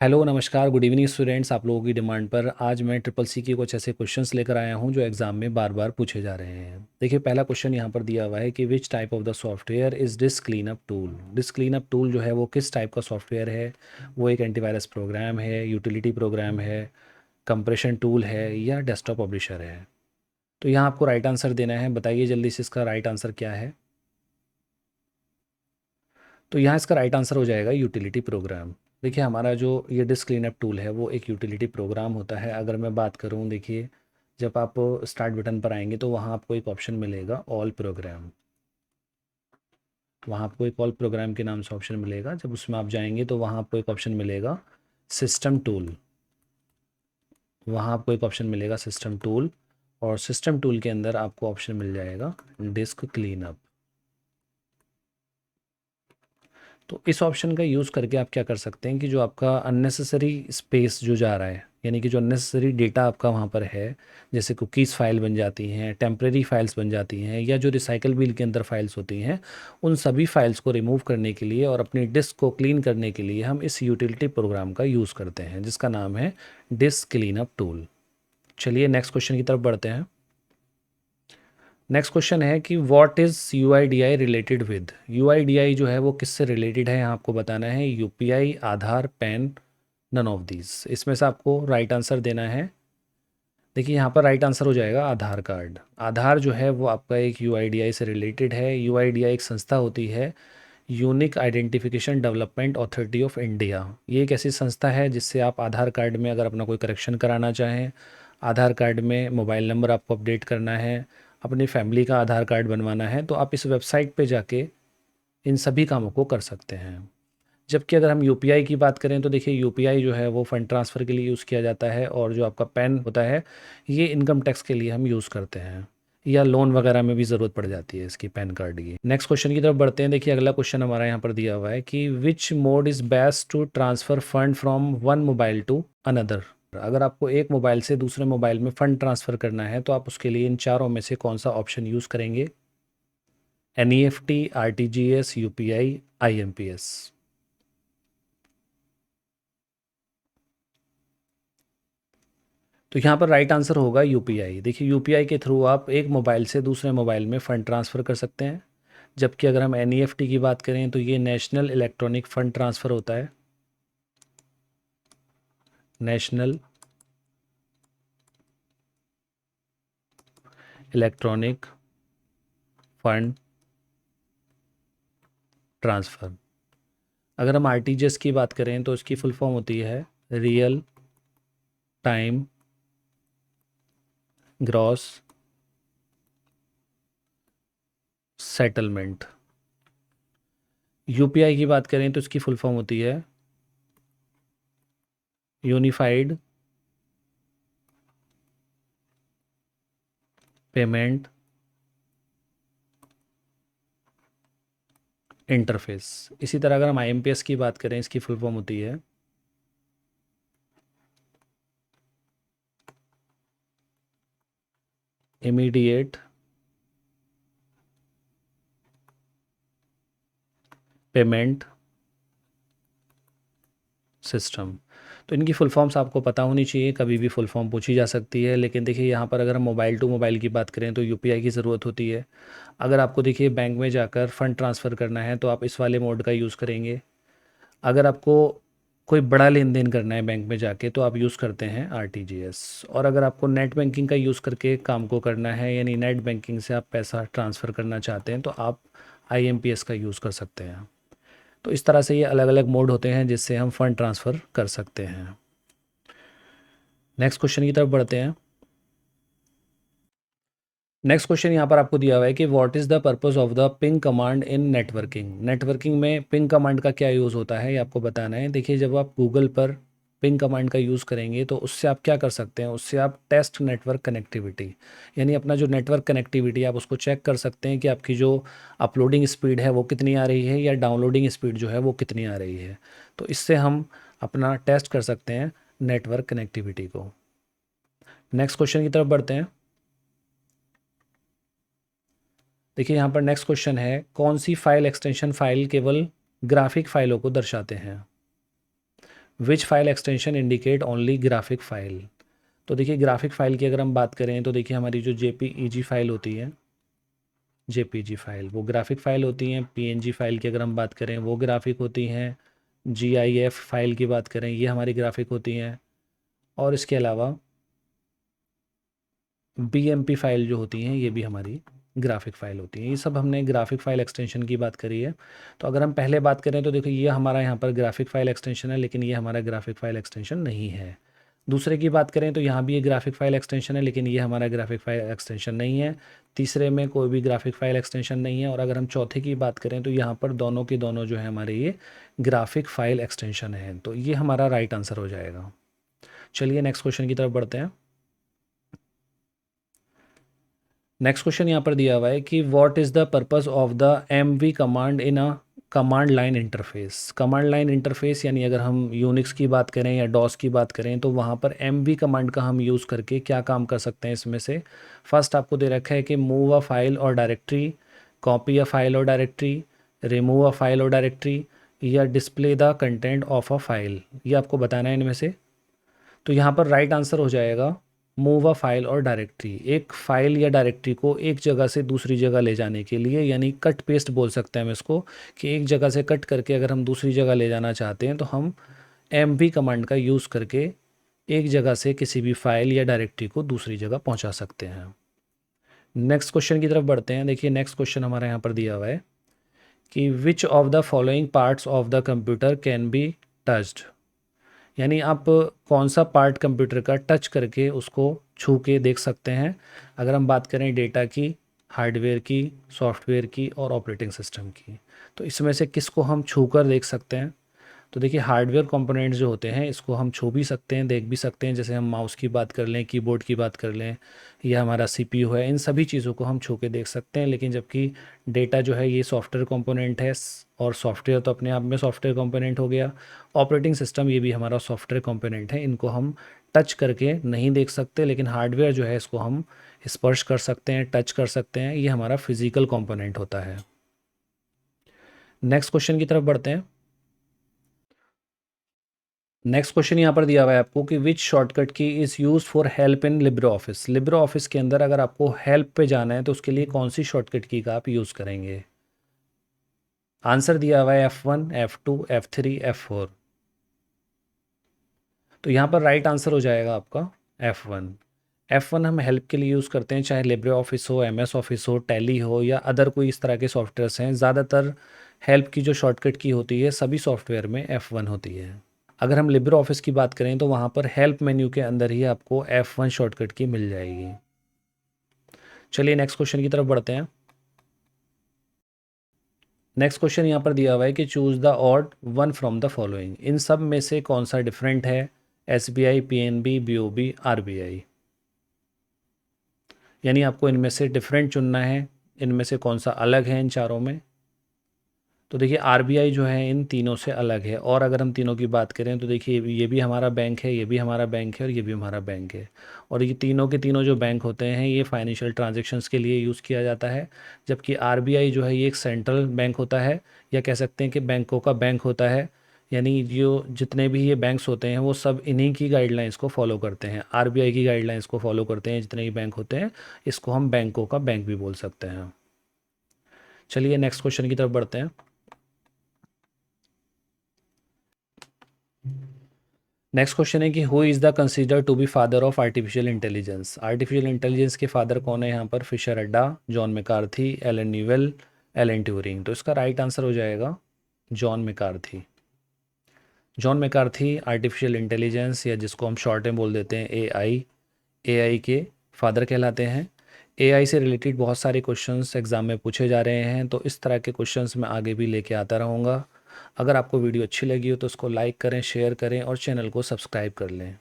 Hello नमस्कार good evening students. आप लोगों की डिमांड पर आज मैं ट्रिपल सी के कुछ ऐसे क्वेश्चंस लेकर आया हूं जो एग्जाम में बार बार पूछे जा रहे हैं। देखिए पहला क्वेश्चन यहां पर दिया हुआ है कि which type of the software is disc cleanup tool. Disc cleanup tool जो है वो किस टाइप का सॉफ्टवेयर है। वो एक एंटीवायरस प्रोग्राम है, यूटिलिटी प्रोग्राम है, कंप्रेशन टूल है या डेस्कटॉप पब्लिशर है। तो यहाँ आपको राइट आंसर देना है। बताइए जल्दी से इसका राइट आंसर क्या है। तो यहाँ इसका राइट आंसर हो जाएगा यूटिलिटी प्रोग्राम। देखिए हमारा जो ये डिस्क क्लीनअप टूल है वो एक यूटिलिटी प्रोग्राम होता है। अगर मैं बात करूँ, देखिए जब आप स्टार्ट बटन पर आएंगे तो वहाँ आपको एक ऑप्शन मिलेगा ऑल प्रोग्राम। वहाँ आपको एक ऑल प्रोग्राम के नाम से ऑप्शन मिलेगा। जब उसमें आप जाएंगे तो वहाँ आपको एक ऑप्शन मिलेगा सिस्टम टूल। वहाँ आपको एक ऑप्शन मिलेगा सिस्टम टूल, और सिस्टम टूल के अंदर आपको ऑप्शन मिल जाएगा डिस्क क्लीनअप। तो इस ऑप्शन का यूज़ करके आप क्या कर सकते हैं कि जो आपका अननेसेसरी स्पेस जो जा रहा है, यानी कि जो अननेसेसरी डेटा आपका वहाँ पर है, जैसे कुकीज़ फाइल बन जाती हैं, टेम्प्रेरी फाइल्स बन जाती हैं, या जो रिसाइकल बिल के अंदर फाइल्स होती हैं, उन सभी फाइल्स को रिमूव करने के लिए और अपनी डिस्क को क्लीन करने के लिए हम इस यूटिलिटी प्रोग्राम का यूज़ करते हैं जिसका नाम है डिस्क क्लीनअप टूल। चलिए नेक्स्ट क्वेश्चन की तरफ बढ़ते हैं। नेक्स्ट क्वेश्चन है कि what is UIDI related with. UIDI जो है वो किससे रिलेटेड है, यहाँ आपको बताना है UPI, Aadhaar, PAN, none of these. इसमें से आपको राइट आंसर देना है। देखिए यहाँ पर राइट आंसर हो जाएगा आधार कार्ड। आधार जो है वो आपका एक UIDI से रिलेटेड है। UIDI एक संस्था होती है, unique identification development authority of India. ये एक ऐसी संस्था है जिससे आप आधार कार्ड में अगर अपना कोई करेक्शन कराना चाहें, आधार कार्ड में मोबाइल नंबर आपको अपडेट करना है, अपनी फैमिली का आधार कार्ड बनवाना है, तो आप इस वेबसाइट पे जाके इन सभी कामों को कर सकते हैं। जबकि अगर हम यूपीआई की बात करें तो देखिए यूपीआई जो है वो फ़ंड ट्रांसफ़र के लिए यूज़ किया जाता है, और जो आपका पैन होता है ये इनकम टैक्स के लिए हम यूज़ करते हैं, या लोन वगैरह में भी ज़रूरत पड़ जाती है इसकी, पैन कार्ड की। नेक्स्ट क्वेश्चन की तरफ बढ़ते हैं। देखिए अगला क्वेश्चन हमारा यहाँ पर दिया हुआ है कि which mode is best to transfer fund from one mobile to another. अगर आपको एक मोबाइल से दूसरे मोबाइल में फ़ंड ट्रांसफ़र करना है तो आप उसके लिए इन चारों में से कौन सा ऑप्शन यूज़ करेंगे। NEFT, RTGS, UPI, IMPS। तो यहाँ पर राइट आंसर होगा यूपीआई। देखिए यूपीआई के थ्रू आप एक मोबाइल से दूसरे मोबाइल में फ़ंड ट्रांसफ़र कर सकते हैं। जबकि अगर हम NEFT की बात करें तो ये नेशनल इलेक्ट्रॉनिक फ़ंड ट्रांसफ़र होता है। National electronic fund transfer. अगर हम RTGS की बात करें तो इसकी फुल फॉर्म होती है real time gross settlement. UPI की बात करें तो इसकी फुल फॉर्म होती है यूनिफाइड पेमेंट इंटरफेस। इसी तरह अगर हम IMPS की बात करें, इसकी फुल फॉर्म होती है इमीडिएट पेमेंट सिस्टम। तो इनकी फुल फॉर्म्स आपको पता होनी चाहिए, कभी भी फुल फॉर्म पूछी जा सकती है। लेकिन देखिए यहाँ पर अगर हम मोबाइल टू मोबाइल की बात करें तो यूपीआई की ज़रूरत होती है। अगर आपको देखिए बैंक में जाकर फ़ंड ट्रांसफ़र करना है तो आप इस वाले मोड का यूज़ करेंगे। अगर आपको कोई बड़ा लेन देन करना है बैंक में जाके तो आप यूज़ करते हैं RTGS। और अगर आपको नेट बैंकिंग का यूज़ करके काम को करना है, यानी नेट बैंकिंग से आप पैसा ट्रांसफ़र करना चाहते हैं, तो आप IMPS का यूज़ कर सकते हैं। तो इस तरह से ये अलग अलग मोड होते हैं जिससे हम फ़ंड ट्रांसफ़र कर सकते हैं। नेक्स्ट क्वेश्चन की तरफ बढ़ते हैं। नेक्स्ट क्वेश्चन यहाँ पर आपको दिया हुआ है कि what is the purpose of the ping command in networking. Networking में पिंग कमांड का क्या यूज़ होता है ये आपको बताना है। देखिए जब आप गूगल पर पिंग कमांड का यूज़ करेंगे तो उससे आप क्या कर सकते हैं, उससे आप टेस्ट नेटवर्क कनेक्टिविटी, यानी अपना जो नेटवर्क कनेक्टिविटी आप उसको चेक कर सकते हैं कि आपकी जो अपलोडिंग स्पीड है वो कितनी आ रही है, या डाउनलोडिंग स्पीड जो है वो कितनी आ रही है। तो इससे हम अपना टेस्ट कर सकते हैं नेटवर्क कनेक्टिविटी को। नेक्स्ट क्वेश्चन की तरफ बढ़ते हैं। देखिए यहाँ पर नेक्स्ट क्वेश्चन है कौन सी फाइल एक्सटेंशन फाइल केवल ग्राफिक फाइलों को दर्शाते हैं। Which file extension indicate only graphic file. तो देखिए ग्राफिक फाइल की अगर हम बात करें तो देखिए हमारी जो जेपीईजी फाइल होती है, जेपीजी फाइल वो ग्राफिक फाइल होती हैं। पीएनजी फाइल की अगर हम बात करें वो ग्राफिक होती हैं। जीआईएफ फाइल की बात करें ये हमारी ग्राफिक होती हैं। और इसके अलावा बीएमपी फाइल जो होती हैं ये भी हमारी ग्राफिक फाइल होती है। ये सब हमने ग्राफिक फाइल एक्सटेंशन की बात करी है। तो अगर हम पहले बात करें तो देखो ये हमारा यहाँ पर ग्राफिक फाइल एक्सटेंशन है, लेकिन ये हमारा ग्राफिक फाइल एक्सटेंशन नहीं है। दूसरे की बात करें तो यहाँ भी ये ग्राफिक फाइल एक्सटेंशन है, लेकिन ये हमारा ग्राफिक फाइल एक्सटेंशन नहीं है। तीसरे में कोई भी ग्राफिक फाइल एक्सटेंशन नहीं है। और अगर हम चौथे की बात करें तो यहाँ पर दोनों के दोनों जो है हमारे ये ग्राफिक फाइल एक्सटेंशन है। तो ये हमारा राइट आंसर हो जाएगा। चलिए नेक्स्ट क्वेश्चन की तरफ बढ़ते हैं। नेक्स्ट क्वेश्चन यहाँ पर दिया हुआ है कि what is the purpose of the MV command in a command line interface. Command line interface यानी अगर हम यूनिक्स की बात करें या डॉस की बात करें तो वहाँ पर एमवी कमांड का हम यूज़ करके क्या काम कर सकते हैं। इसमें से फर्स्ट आपको दे रखा है कि मूव अ फाइल और डायरेक्टरी, कॉपी अ फाइल और डायरेक्टरी, रिमूव अ फाइल और डायरेक्टरी, या display the content of a file. ये आपको बताना है इनमें से। तो यहाँ पर राइट आंसर हो जाएगा मूव अ फाइल और डायरेक्टरी। एक फाइल या डायरेक्टरी को एक जगह से दूसरी जगह ले जाने के लिए, यानी कट पेस्ट बोल सकते हैं हम इसको, कि एक जगह से कट करके अगर हम दूसरी जगह ले जाना चाहते हैं तो हम एमवी कमांड का यूज़ करके एक जगह से किसी भी फाइल या डायरेक्टरी को दूसरी जगह पहुंचा सकते हैं। नेक्स्ट क्वेश्चन की तरफ बढ़ते हैं। देखिए नेक्स्ट क्वेश्चन हमारे यहाँ पर दिया हुआ है कि which of the following parts of the computer can be touched. यानी आप कौन सा पार्ट कंप्यूटर का टच करके उसको छू के देख सकते हैं। अगर हम बात करें डेटा की, हार्डवेयर की, सॉफ्टवेयर की और ऑपरेटिंग सिस्टम की, तो इसमें से किसको हम छू कर देख सकते हैं। तो देखिए हार्डवेयर कंपोनेंट्स जो होते हैं इसको हम छू भी सकते हैं, देख भी सकते हैं। जैसे हम माउस की बात कर लें, कीबोर्ड की बात कर लें, या हमारा सीपीयू है, इन सभी चीज़ों को हम छू के देख सकते हैं। लेकिन जबकि डेटा जो है ये सॉफ्टवेयर कंपोनेंट है, और सॉफ्टवेयर तो अपने आप में सॉफ्टवेयर कंपोनेंट हो गया। ऑपरेटिंग सिस्टम ये भी हमारा सॉफ्टवेयर कंपोनेंट है। इनको हम टच करके नहीं देख सकते, लेकिन हार्डवेयर जो है इसको हम स्पर्श कर सकते हैं, टच कर सकते हैं। ये हमारा फिजिकल कंपोनेंट होता है। नेक्स्ट क्वेश्चन की तरफ बढ़ते हैं। नेक्स्ट क्वेश्चन यहाँ पर दिया हुआ है आपको कि विच शॉर्टकट की is use for help in Libre office. Libre office के अंदर अगर आपको हेल्प पे जाना है तो उसके लिए कौन सी शॉर्टकट की का आप यूज़ करेंगे। आंसर दिया हुआ है F1, F2, F3, F4। तो यहाँ पर राइट आंसर हो जाएगा आपका F1। F1 हम हेल्प के लिए यूज़ करते हैं, चाहे लिब्रे ऑफिस हो, MS ऑफिस हो, टैली हो, या अदर कोई इस तरह के सॉफ्टवेयर्स हैं। ज़्यादातर हेल्प की जो शॉर्टकट की होती है सभी सॉफ्टवेयर में F1 होती है। अगर हम लिब्रे ऑफिस की बात करें तो वहाँ पर हेल्प मेन्यू के अंदर ही आपको F1 शॉर्टकट की मिल जाएगी। चलिए नेक्स्ट क्वेश्चन की तरफ बढ़ते हैं। नेक्स्ट क्वेश्चन यहाँ पर दिया हुआ है कि choose the odd one from the following. इन सब में से कौन सा डिफरेंट है। SBI, PNB, BOB, RBI। यानी आपको इनमें से डिफरेंट चुनना है, इनमें से कौन सा अलग है इन चारों में। तो देखिए RBI जो है इन तीनों से अलग है। और अगर हम तीनों की बात करें तो देखिए ये भी हमारा बैंक है, ये भी हमारा बैंक है, और ये भी हमारा बैंक है। और ये तीनों के तीनों जो बैंक होते हैं ये फाइनेंशियल ट्रांजैक्शंस के लिए यूज़ किया जाता है। जबकि RBI जो है ये एक सेंट्रल बैंक होता है, या कह सकते हैं कि बैंकों का बैंक होता है। यानी जो जितने भी ये बैंक्स होते हैं वो सब इन्हीं की गाइडलाइंस को फॉलो करते हैं, RBI की गाइडलाइंस को फॉलो करते हैं। जितने भी बैंक होते हैं इसको हम बैंकों का बैंक भी बोल सकते हैं। चलिए नेक्स्ट क्वेश्चन की तरफ बढ़ते हैं। नेक्स्ट क्वेश्चन है कि who is the consider to be father of artificial intelligence. Artificial intelligence के फादर कौन है यहाँ पर। Fisher Ada, John McCarthy, Alan Newell, Alan Turing. तो इसका राइट आंसर हो जाएगा John McCarthy. John McCarthy artificial intelligence, या जिसको हम शॉर्ट में बोल देते हैं AI के फादर कहलाते हैं। AI से रिलेटेड बहुत सारे क्वेश्चंस एग्ज़ाम में पूछे जा रहे हैं, तो इस तरह के क्वेश्चंस मैं आगे भी लेके आता रहूँगा। अगर आपको वीडियो अच्छी लगी हो तो उसको लाइक करें, शेयर करें और चैनल को सब्सक्राइब कर लें।